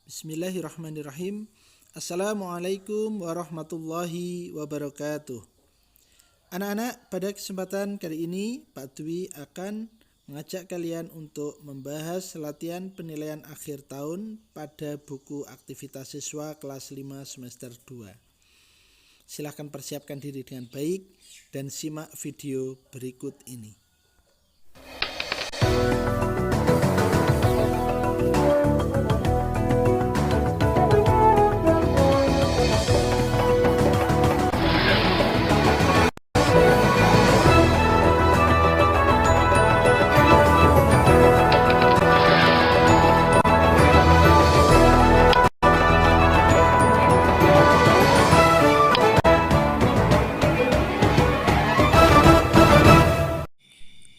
Bismillahirrahmanirrahim. Assalamualaikum warahmatullahi wabarakatuh. Anak-anak, pada kesempatan kali ini Pak Dwi akan mengajak kalian untuk membahas latihan penilaian akhir tahun pada buku aktivitas siswa kelas 5 semester 2. Silahkan persiapkan diri dengan baik dan simak video berikut ini.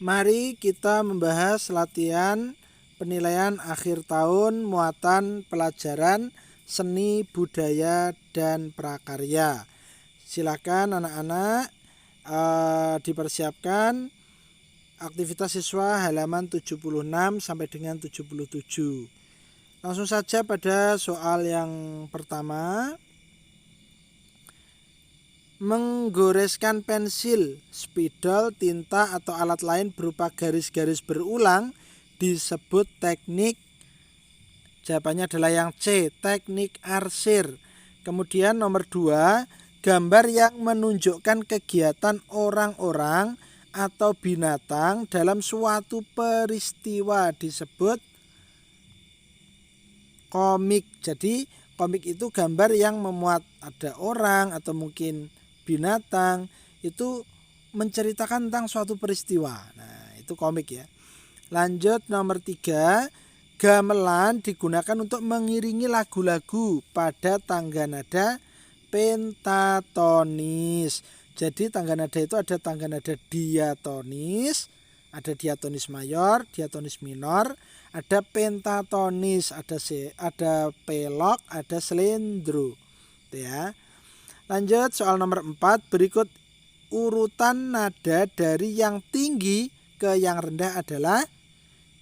Mari kita membahas latihan penilaian akhir tahun muatan pelajaran seni, budaya, dan prakarya. Silakan anak-anak dipersiapkan aktivitas siswa halaman 76 sampai dengan 77. Langsung saja pada soal yang pertama. Menggoreskan pensil, spidol, tinta atau alat lain berupa garis-garis berulang disebut teknik. Jawabannya adalah yang C, teknik arsir. Kemudian nomor 2, gambar yang menunjukkan kegiatan orang-orang atau binatang dalam suatu peristiwa disebut komik. Jadi komik itu gambar yang memuat ada orang atau mungkin binatang, itu menceritakan tentang suatu peristiwa. Nah, itu komik ya. Lanjut nomor 3, gamelan digunakan untuk mengiringi lagu-lagu pada tangga nada pentatonis. Jadi tangga nada itu ada tangga nada diatonis, ada diatonis mayor, diatonis minor, ada pentatonis, ada pelok, ada slendro. Itu ya. Lanjut soal nomor 4, berikut urutan nada dari yang tinggi ke yang rendah adalah,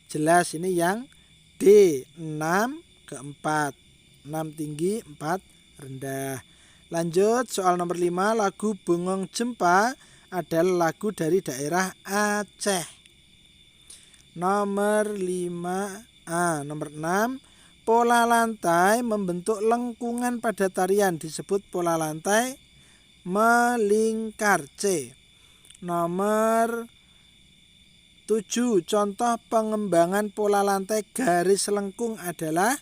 jelas ini yang D, 6 ke 4. 6 tinggi, 4 rendah. Lanjut soal nomor 5, lagu Bengong Jempa adalah lagu dari daerah Aceh. Nomor 5A. Nomor 6, pola lantai membentuk lengkungan pada tarian disebut pola lantai melingkar. C. Nomor 7, contoh pengembangan pola lantai garis lengkung adalah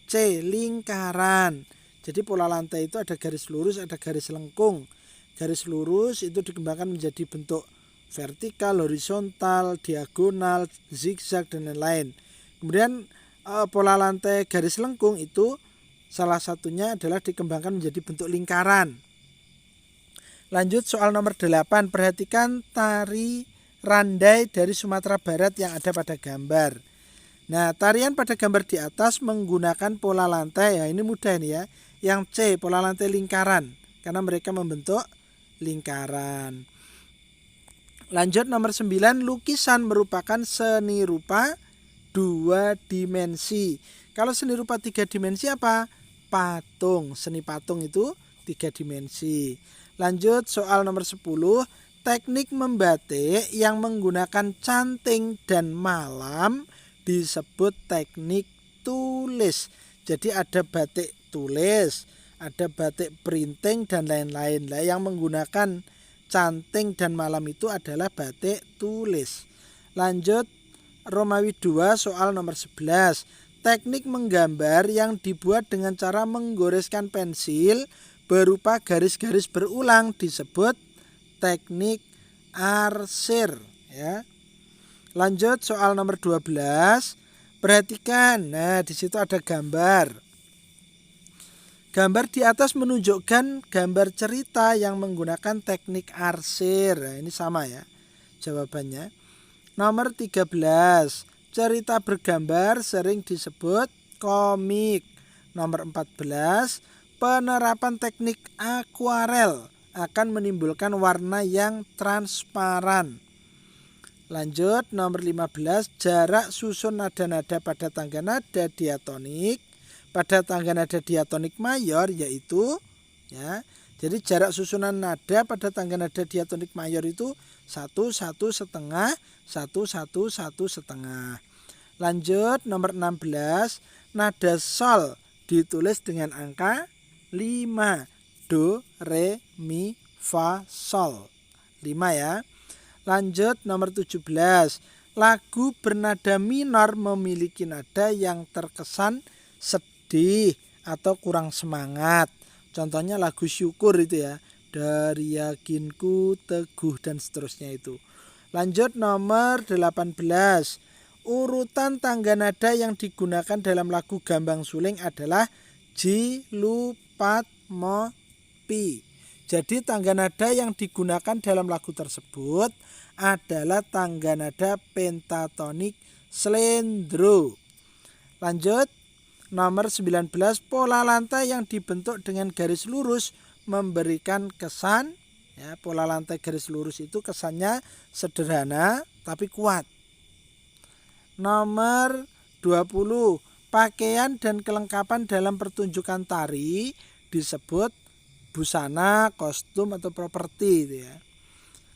C, lingkaran. Jadi pola lantai itu ada garis lurus, ada garis lengkung. Garis lurus itu dikembangkan menjadi bentuk vertikal, horizontal, diagonal, zigzag, dan lain-lain. Kemudian pola lantai garis lengkung itu salah satunya adalah dikembangkan menjadi bentuk lingkaran. Lanjut soal nomor 8, perhatikan tari randai dari Sumatera Barat yang ada pada gambar. Nah, tarian pada gambar di atas menggunakan pola lantai, ya ini mudah nih ya. Yang C, pola lantai lingkaran, karena mereka membentuk lingkaran. Lanjut nomor 9, lukisan merupakan seni rupa 2 dimensi. Kalau seni rupa 3 dimensi apa? Patung. Seni patung itu 3 dimensi. Lanjut soal nomor 10, teknik membatik yang menggunakan canting dan malam disebut teknik tulis. Jadi ada batik tulis, ada batik printing, dan lain-lain. Lah yang menggunakan canting dan malam itu adalah batik tulis. Lanjut Romawi 2 soal nomor 11. Teknik menggambar yang dibuat dengan cara menggoreskan pensil berupa garis-garis berulang disebut teknik arsir ya. Lanjut soal nomor 12. Perhatikan. Nah, di situ ada gambar. Gambar di atas menunjukkan gambar cerita yang menggunakan teknik arsir. Nah, ini sama ya jawabannya. Nomor 13, cerita bergambar sering disebut komik. Nomor 14, penerapan teknik akuarel akan menimbulkan warna yang transparan. Lanjut nomor 15, jarak susun nada-nada pada tangga nada diatonik pada tangga nada diatonik mayor yaitu ya. Jadi jarak susunan nada pada tangga nada diatonik mayor itu 1 1 setengah 1 1 1 setengah. Lanjut nomor 16, nada sol ditulis dengan angka 5. Do, re, mi, fa, sol. 5 ya. Lanjut nomor 17, lagu bernada minor memiliki nada yang terkesan sedih atau kurang semangat. Contohnya lagu syukur itu ya. Dari yakinku, teguh dan seterusnya itu. Lanjut nomor 18. Urutan tangga nada yang digunakan dalam lagu Gambang Suling adalah ji, lu, pat, mo, pi. Jadi tangga nada yang digunakan dalam lagu tersebut adalah tangga nada pentatonik slendro. Lanjut nomor 19, pola lantai yang dibentuk dengan garis lurus memberikan kesan ya, pola lantai garis lurus itu kesannya sederhana tapi kuat. Nomor 20, pakaian dan kelengkapan dalam pertunjukan tari disebut busana, kostum atau properti itu ya.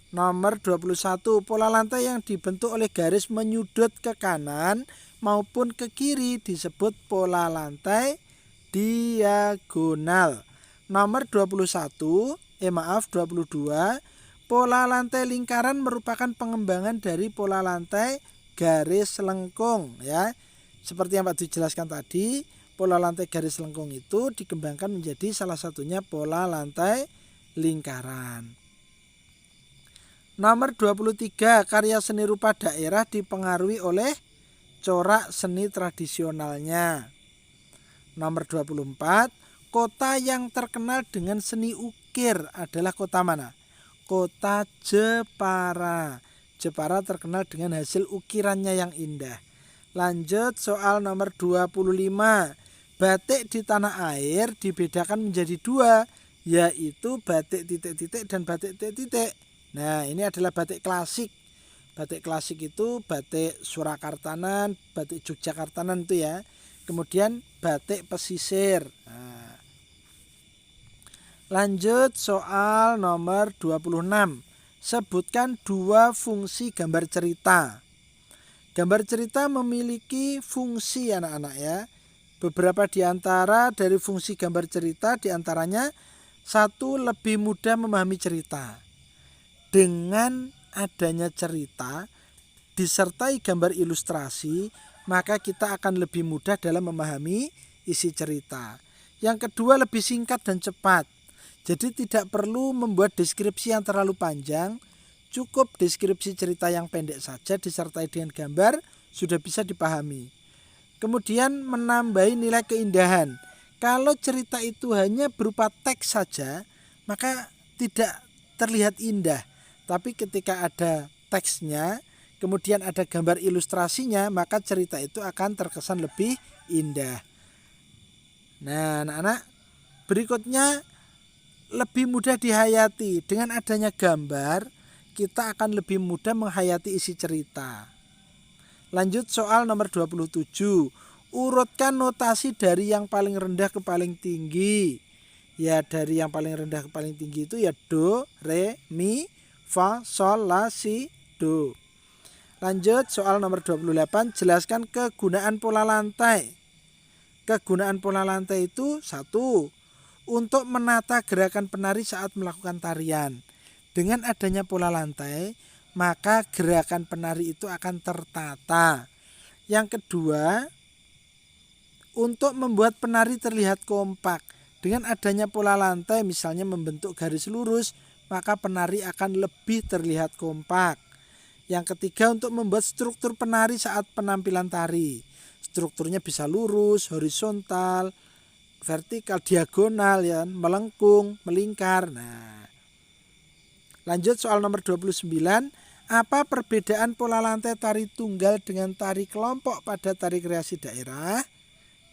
Nomor 21, pola lantai yang dibentuk oleh garis menyudut ke kanan maupun ke kiri disebut pola lantai diagonal. Nomor 22, pola lantai lingkaran merupakan pengembangan dari pola lantai garis lengkung ya. Seperti yang Pak dijelaskan tadi, pola lantai garis lengkung itu dikembangkan menjadi salah satunya pola lantai lingkaran. Nomor 23, karya seni rupa daerah dipengaruhi oleh corak seni tradisionalnya. Nomor 24, kota yang terkenal dengan seni ukir adalah kota mana? Kota Jepara. Jepara terkenal dengan hasil ukirannya yang indah. Lanjut soal nomor 25. Batik di tanah air dibedakan menjadi 2, yaitu batik titik-titik dan batik titik-titik. Nah, ini adalah batik klasik. Batik klasik itu batik Surakartanan, batik Yogyakartanan itu ya. Kemudian batik pesisir. Nah. Lanjut soal nomor 26. Sebutkan 2 fungsi gambar cerita. Gambar cerita memiliki fungsi anak-anak ya. Beberapa di antara dari fungsi gambar cerita diantaranya 1, lebih mudah memahami cerita. Dengan adanya cerita disertai gambar ilustrasi, maka kita akan lebih mudah dalam memahami isi cerita. Yang kedua, lebih singkat dan cepat. Jadi tidak perlu membuat deskripsi yang terlalu panjang, cukup deskripsi cerita yang pendek saja disertai dengan gambar sudah bisa dipahami. Kemudian menambahi nilai keindahan. Kalau cerita itu hanya berupa teks saja, maka tidak terlihat indah. Tapi ketika ada teksnya, kemudian ada gambar ilustrasinya, maka cerita itu akan terkesan lebih indah. Nah, anak-anak, berikutnya lebih mudah dihayati. Dengan adanya gambar, kita akan lebih mudah menghayati isi cerita. Lanjut soal nomor 27. Urutkan notasi dari yang paling rendah ke paling tinggi. Ya, dari yang paling rendah ke paling tinggi itu ya do, re, mi, fa, sol, la, si, do. Lanjut soal nomor 28. Jelaskan kegunaan pola lantai. Kegunaan pola lantai itu 1. Untuk menata gerakan penari saat melakukan tarian. Dengan adanya pola lantai, maka gerakan penari itu akan tertata. Yang kedua, untuk membuat penari terlihat kompak. Dengan adanya pola lantai, misalnya membentuk garis lurus, maka penari akan lebih terlihat kompak. Yang ketiga, untuk membuat struktur penari saat penampilan tari. Strukturnya bisa lurus, horizontal, vertikal, diagonal, ya, melengkung, melingkar. Nah, lanjut soal nomor 29. Apa perbedaan pola lantai tari tunggal dengan tari kelompok pada tari kreasi daerah?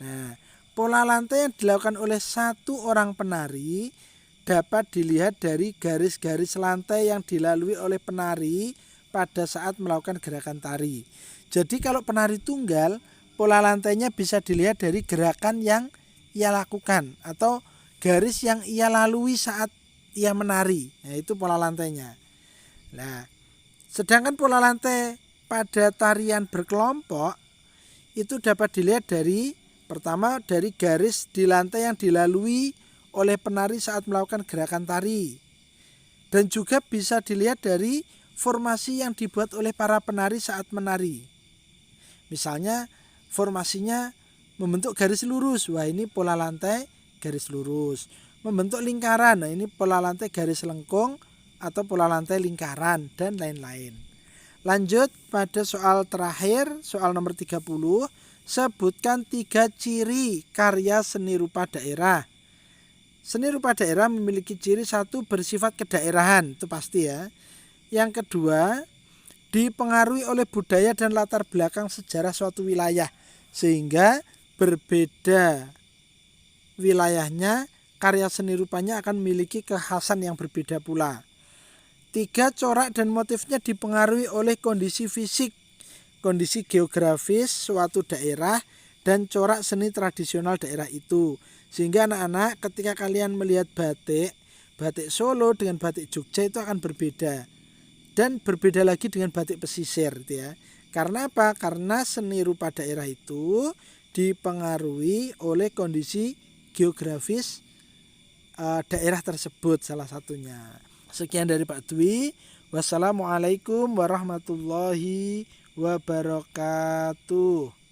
Nah, pola lantai yang dilakukan oleh 1 orang penari dapat dilihat dari garis-garis lantai yang dilalui oleh penari pada saat melakukan gerakan tari. Jadi kalau penari tunggal, pola lantainya bisa dilihat dari gerakan yang ia lakukan atau garis yang ia lalui saat ia menari. Nah, itu pola lantainya. Nah, sedangkan pola lantai pada tarian berkelompok itu dapat dilihat dari pertama dari garis di lantai yang dilalui oleh penari saat melakukan gerakan tari. Dan juga bisa dilihat dari formasi yang dibuat oleh para penari saat menari. Misalnya formasinya membentuk garis lurus. Wah, ini pola lantai garis lurus. Membentuk lingkaran. Nah, ini pola lantai garis lengkung atau pola lantai lingkaran dan lain-lain. Lanjut pada soal terakhir, soal nomor 30. Sebutkan 3 ciri karya seni rupa daerah. Seni rupa daerah memiliki ciri satu bersifat kedaerahan, itu pasti ya. Yang kedua, dipengaruhi oleh budaya dan latar belakang sejarah suatu wilayah. Sehingga berbeda wilayahnya, karya seni rupanya akan memiliki kekhasan yang berbeda pula. 3, corak dan motifnya dipengaruhi oleh kondisi fisik, kondisi geografis suatu daerah, dan corak seni tradisional daerah itu. Sehingga anak-anak ketika kalian melihat batik Solo dengan batik Jogja itu akan berbeda. Dan berbeda lagi dengan batik pesisir gitu ya. Karena apa? Karena seni rupa daerah itu dipengaruhi oleh kondisi geografis daerah tersebut salah satunya. Sekian dari Pak Dwi. Wassalamualaikum warahmatullahi wabarakatuh.